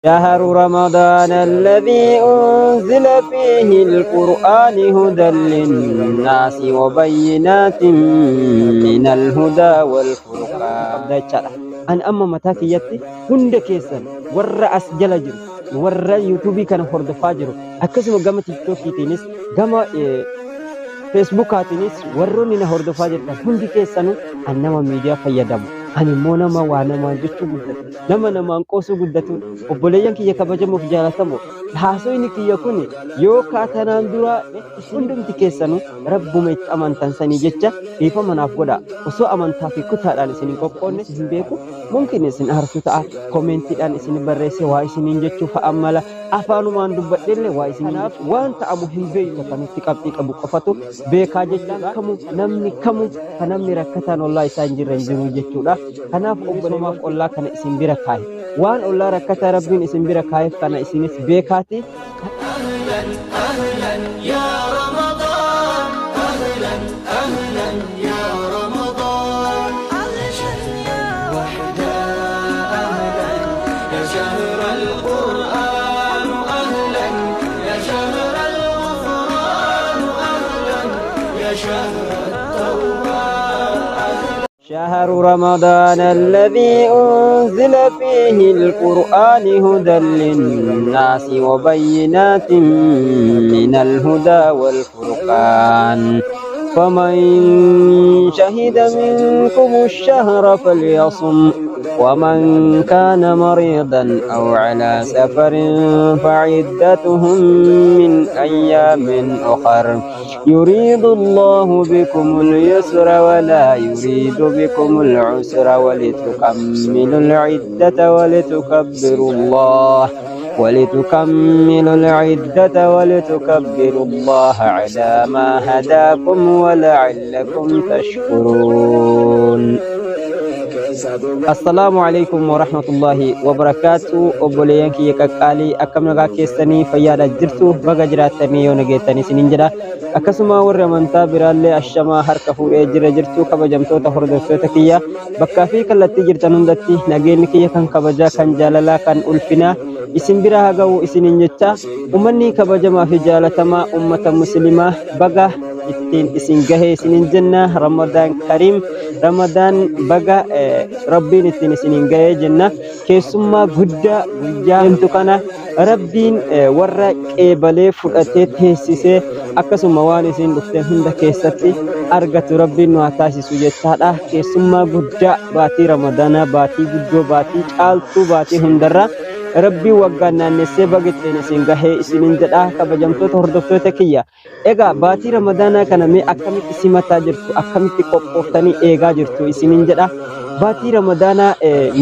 شهر رمضان الذي أنزل فيه القرآن هدى للناس وبينات من الهدى والفرقان. أن أما متاكيتي هند كيسن ورأس جلجر ورا يوتيوبي كان هرد فاجر أكسم جامع تيك توك تينيس جامع فيسبوك هاتينيس وروني نهرد فاجر هند كيسنو أنما ميديا فيدم أنا مونا ما وانا ما جتشو قدتو نما أنقوسو قدتو وبوليان كي يكبجمو في جالتمو حاسويني كي يكوني يو كاتنان درا هندم تكيسنو رب ميت أمان تنساني جتشا إيفا مناف قدا وسو أمان تافي كتار آل سنين قبقوني سنين بيكو ممكن إسن أرسو تاع كومنتي آل سنين برسي واي سنين جتشو فأمالا أفانو ما ندبت للي واي سنين وانت أمو هنبي تفانو تكابتك أبو قفتو بيكا جتشا كمو كنمي ركتان الله يسانجر رنجرو جتشو لا kanaaf obbolomaaf ollaa kana isin bira kaaye waan ollaa rakkata rabbiin isin bira kaayeef kana isinis beekaati. Ahlan ahlan ya Ramadan ahlan ahlan ya Ramadan علشان يا وحدة ahlan ya شهر القرآن ahlan ya شهر الغفران ahlan ya شهر التوبة. شهر رمضان الذي أنزل فيه القرآن هدى للناس وبينات من الهدى والفرقان فمن شهد منكم الشهر فليصم ومن كان مريضا أو على سفر فعدتهم من أيام أخر يريد الله بكم اليسر ولا يريد بكم العسر ولتكملوا العدة ولتكملوا العدة ولتكبروا الله على ما هداكم ولعلكم تشكرون. السلام عليكم ورحمة الله وبركاته. أبوليانك يكاكالي أكم نغا كيستني فيادا جرتو بغا جراتني يونغيتني سننجدا أكسما ورمانتا برالي الشما هركفو إجر جرتو كبجمتو تفردوسو تكيا بكا فيك التي جرتنون دتي نغينك يكن كبجا كان جاللا كان ألفنا isin bira hagawu isinin jecha ummanni kabajama fi jaalatama ummata muslima baga ittiin isin gahe isinin jenna Ramadan Karim Ramadan baga rabbiin ittiin isinin gahe jenna keessummaa guddaa guyyaantu kana rabbiin warra qeebalee fudhatee teessisee akkasuma waan isin dhufte hunda keessatti argatu rabbiin nu haa taasisu jechaadha. Keessummaa guddaa baatii Ramadaanaa baatii guddoo baatii caaltuu baatii hundarra ربي وقعنا نسيب قتلنا سنجاه سنين جدا كبجمتو تهردفتو تكيا إيجا باتي رمضان كان مي أكمل سيما تاجرتو أكمل تقوفتني إيجا جرتو سنين جدا باتي رمضان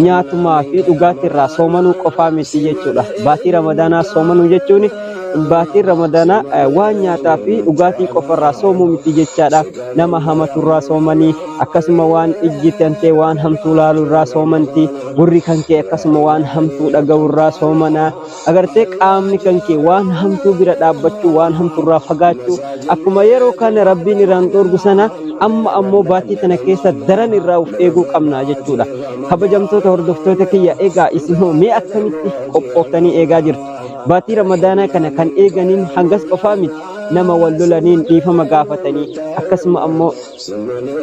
نياتما في لغات الرسومانو قفامي تيجتولا باتي رمضان سومانو جتوني باتي رمضان وانياتا في لغات قفر رسومو متيجتشالا نما همتو الرسوماني أكسم وان إجتنتي وان همتولالو الرسومانتي بري كانكي أكسم وان همتو لغاو الرسومانا أغرتك آمني كانكي وان همتو برا دابتو وان همتو رافقاتو أكما يرو كان ربي نرانتور غسانا أما أمو باتي تنكيسا دران الراوف إيغو قمنا جتولا كبجمتو تهردفتو تكيا إيغا إسنو مي أكمتي قبقوتاني إيغا جرتو باتي رمضان كان إيغانين حنقس قفامت نما ولولانين إيفا مغافتاني أكسم أمو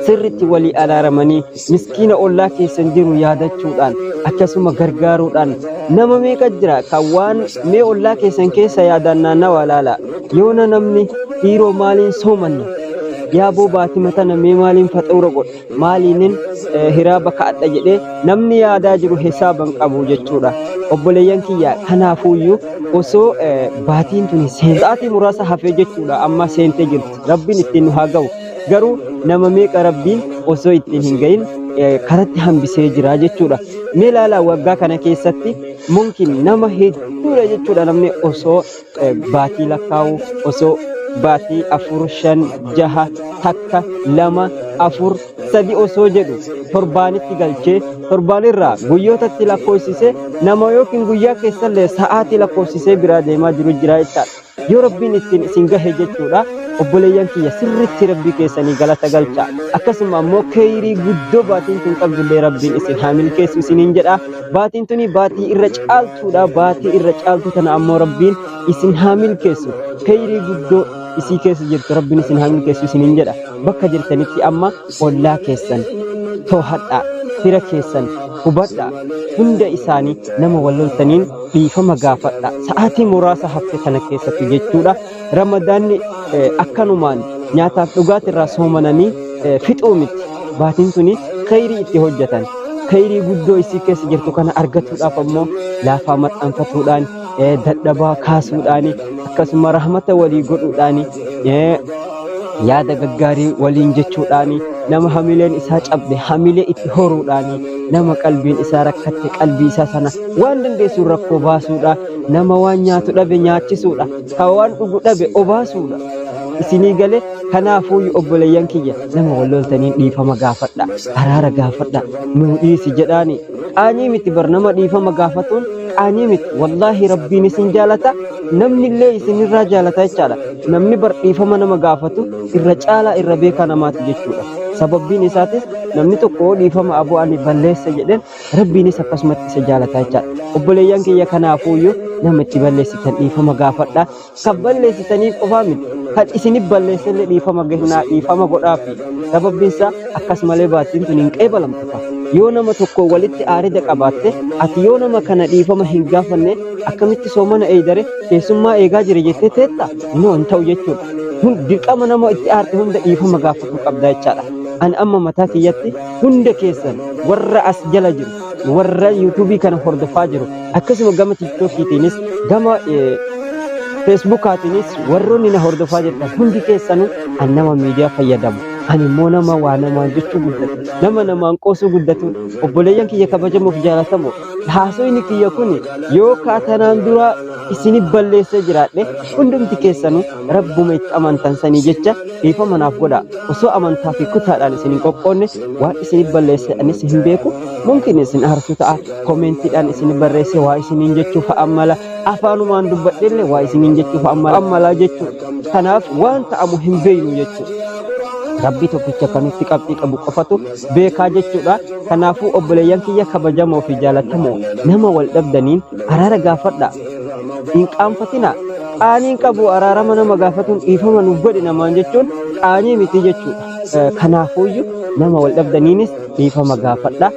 سرتي ولي على رماني مسكين أولا كيسن جيرو يادتشودان أكسم غرغارودان نما مي قجرا كوان مي أولا كيسن كيسا يادانا نوالالا يونا نمني هيرو مالين سومني يابو باتي متنا مي مالين فتورقود مالين هرابك أتجده نمني يادا جرو حسابا قبو جتشودا obboleeyyan kiyya kanaafuyyuu osoo baatiin tuni seenaatii muraasa hafee jechuudha amma seentee jirti rabbiin ittiin nu haa ga'u garuu nama meeqa rabbiin osoo ittiin hin gahin karatti hambisee jira jechuudha mee laalaa waggaa kana keessatti mumkin nama hedduudha jechuudha namni osoo baatii lakkaa'u osoo baatii 4 5 6 takka 2 4 sadi osoo jedhu torbaanitti galchee torbaanirraa guyyootatti lakkoofsisee nama yookiin guyyaa keessallee sa'aatii lakkoofsisee biraa deemaa jiru jira jechuudha yoo rabbiin ittiin isin gahe jechuudha obboleeyyan kiyya sirriitti rabbii keessanii galata galchaa akkasuma ammoo khayrii guddoo baatiin tun qabdullee rabbiin isin haa milkeessu isiniin jedha baatiin tuni baatii irra caaltuudha baatii irra caaltu tana ammoo rabbiin isin haa milkeessu khayrii guddoo isii keessa jirtu rabbiin isin haa milkeessu isiniin jedha bakka jirtanitti amma ollaa keessan toohadhaa fira keessan hubadhaa hunda isaanii nama walloltaniin dhiifama gaafadhaa sa'aatii muraasa hafte kana keessatti jechuudha ramadaanni akkanumaan nyaataaf dhugaatirraa soomananii fixuu miti baatiin tuni khayrii itti hojjetan khayrii guddoo isii keessa jirtu kana argachuudhaaf ammoo laafaa maxxanfatuudhaan dadhabaa kaasuudhaan akkasuma rahmata walii godhuudhaan yaada gaggaarii waliin jechuudhaan nama hamileen isaa cabde hamilee itti horuudhaan nama qalbiin isaa rakkatte qalbii isaa sana waan dandeessuun rakkoo baasuudha nama waan nyaatu dhabe nyaachisuudha ka waan dhugu dhabe obaasuudha isinii galee kanaafuu obboleeyyan kiyya nama walloltaniin dhiifama gaafadha araara gaafadha nuu dhiisi jedhaani qaanii miti bar nama dhiifama gaafatuun qaanii miti wallaahi rabbiin isin jaalata namnillee isinirraa jaalata jechaadha namni bar dhiifama nama gaafatu irra caalaa irra beekaa namaati jechuudha sababbiin isaatis namni tokko dhiifama aboo ani balleessa jedhen rabbiinis akkasumatti isa jaalata jechaadha obboleeyyan kiyya kanaafuuyyuu nama itti balleessitan dhiifama gaafadha kan balleessitanii qofaa miti kan isinif balleessallee dhiifama gehnaa dhiifama godhaafi sababbiinsaa akkasumalee baattiin tun hin qeebalamtu yoo nama tokko walitti aarida qabaatte ati yoo nama kana dhiifama hin gaafanne akkamitti soomana eeydare keessummaa eegaa jira jettee teetta noo hin ta'u jechuudha dirqama nama itti aarte hunda dhiifama gaafatu qabda jechaadha an amma mataa kiyyatti hunda keessan warra as jala jiru warra yuutuubii kana hordofaa jiru akkasuma gama tiktookiitiinis gama feesbuukaatiinis warroonni na hordofaa jirtan hundi keessanuu an nama miidiyaa fayyadamu ani immoo nama waa namaan jechuu guddatu nama namaan qoosuu guddatu obboleeyyan kiyya kabajamuuf jaalatamu haasoyni kiyya kun yoo kaatanaan dura isinif balleessee jiraadhe hundumti keessanuu rabbuma itti amantan sanii jecha dhiifama naaf godhaa osoo amantaa fi kutaadhaan isin hin qoqqoonne waan isinif balleesse anis hin beeku mumkin isin aarsu ta'a koomentiidhaan isin barreesse waa isiniin jechuuf ammala afaanumaan dubbadhelle waa isiniin jechuuf ammalaa jechuudha kanaaf waan ta'amu hin beeynu jechuudha rabbi tokkicha kanutti qabxii qabu qofatu beekaa jechuudha kanaafuu obboleeyyan kiyya kabajamoo fi jaalatamoo nama wal dhabdaniin araara gaafadha hin qaanfatina qaaniin qabu araarama nama gaafatuun dhiifama nuuf godhi namaan jechuun qaanii miti jechuudha kanaafuuyyu nama wal dhabdaniinis dhiifama gaafadha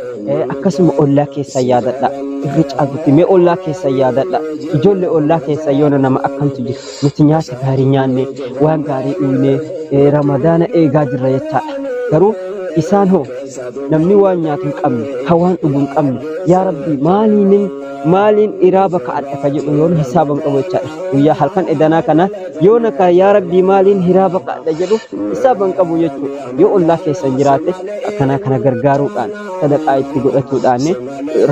akkasuma ollaa keessan yaadadha irri caaltutti mee ollaa keessan yaadadha ijoollee ollaa keessan yoona nama akkamtu jira nuti nyaata gaarii nyaanne waan gaarii dhuunee ramadaana eegaa jirra jechaadha garuu isaan hoo namni waan nyaatu hin qabne ka waan dhugu hin qabne yaa rabbi maaliin iraaba ka'adha ka jedhu yoon hisaaban qabu jechaadha guyyaa halkan edanaa kana yoona ka yaa rabbi maaliin hiraaba ka'adha jedhu hisaaban qabu jechuudha yoo ollaa keessan jiraate akkana kana gargaaruudhaan sadaqaa itti godhatuudhaan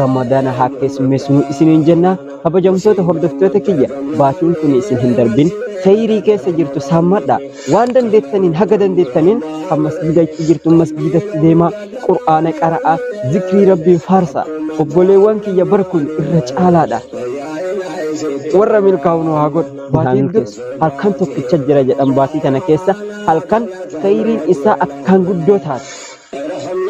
ramadaana haa keessummeessinu isiniin jenna kabajamtoota hordoftoota kiyya baatiin kun isin hin darbin khayrii keessa jirtu saammadha waan dandeettaniin haga dandeettaniin kan masjidatti jirtu masjidatti deemaa qur'aana qara'aa zikrii rabbiin faarsaa obboleewwan kiyya barkun irra caalaadha warra milkaa'uun haa godhu baatiin halkan tokkicha jira jedhan baatii kana keessa halkan khayriin isaa akkaan guddoo taate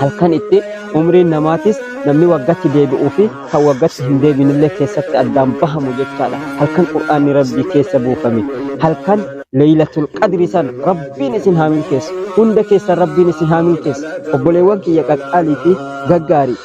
halkan itti umriin namaatis namni waggatti deebi'uu fi kan waggatti hin deebinillee keessatti addaan bahamu jechaadha halkan qur'aanni rabbii keessa buufame halkan leeylatul qadri san rabbiin isin haa milkeessu hunda keessan rabbiin isin haa milkeessu obboleewwan kiyya qaqqaalii fi gaggaarii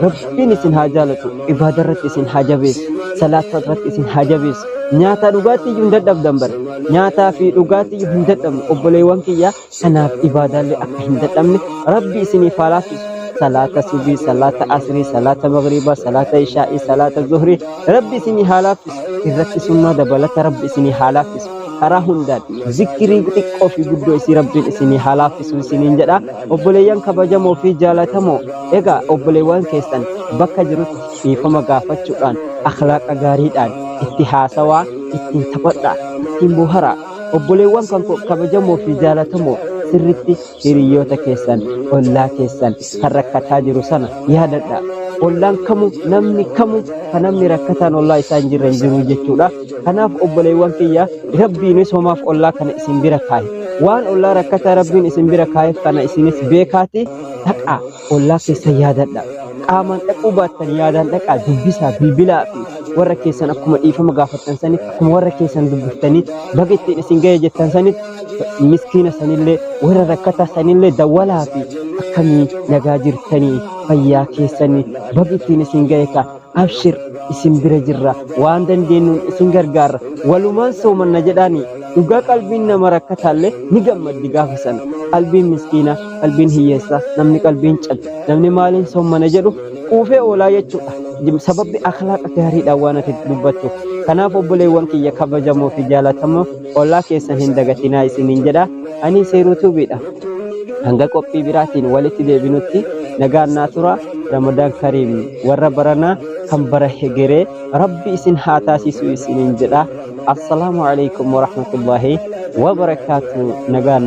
rabbiin isin haa jaalatu ibaada irratti isin haa jabeessu salaata irratti isin haa jabeessu nyaata dhugaatii hin dadhabdan bare nyaataa fi dhugaatii hin dadhabne obboleewwan kiyya kanaaf ibaadaallee akka hin dadhabne rabbi isiniif haa laaffisu صلاة صبي صلاة عصري صلاة مغربا صلاة عشاء صلاة ظهري ربي سني حالافس الرت سنة دبلت ربي سني حالافس أراهندان ذكري تكو في بدو إسي ربي سني حالافس سنين جدا أبليان كبجمو في جالتمو إيغا أبليوان كيسان بكا جروت إيفما غافت شوان أخلاق أغاريدان اتحاسوا اتنتبطا اتنبوهرا أبليوان كبجمو في جالتمو sirritti hiriyoota keessan ollaa keessan kan rakkataa jiru sana yaadadha ollaan kamu namni kamu kan namni rakkataan ollaa isaa hin jirre hin jiru jechuudha kanaaf obboleewwan kiyya rabbiinis homaaf ollaa kana isin bira kaaye وان الله ركتا ربين اسم برا كايف كان اسمس بيكاتي تقع الله كيسا يادا قامان تقوبات يادا تقع دبسا بالبلا في ورا كيسان أكما إيفا مغافتن سنت أكما ورا كيسان دبفتني بغيت إسنجاي جتن سنت مسكينة سنلي ورا ركتا سنلي دولا في أكمي نغاجر تني فيا كيساني بغيت إسنجاي كا أبشر اسم برجرة واندن دينون اسم غرغار ولمان سومن نجداني uga qalbiin nama rakkataalle ni gammadi gaafa sana qalbiin miskiina qalbiin hiyyeessa namni qalbiin cabbe namni maaliin sommana jedhu quufee oolaa jechuudha sababni akhlaaqa gaariidhaan waan ati dubbattu kanaaf obboleewwan kiyya kabajamoo fi jaalatamoo ollaa keessan hin dagatinaa isiniin jedha ani seeruu tuubiidha hanga qophii biraatiin walitti deebinutti nagaan naa tura Ramadan Karim warra baranaa kan bara hegeree rabbi isin haa taasisu isiniin jedha assalamu alaikum warahmatullahi wabarakatuh nagaan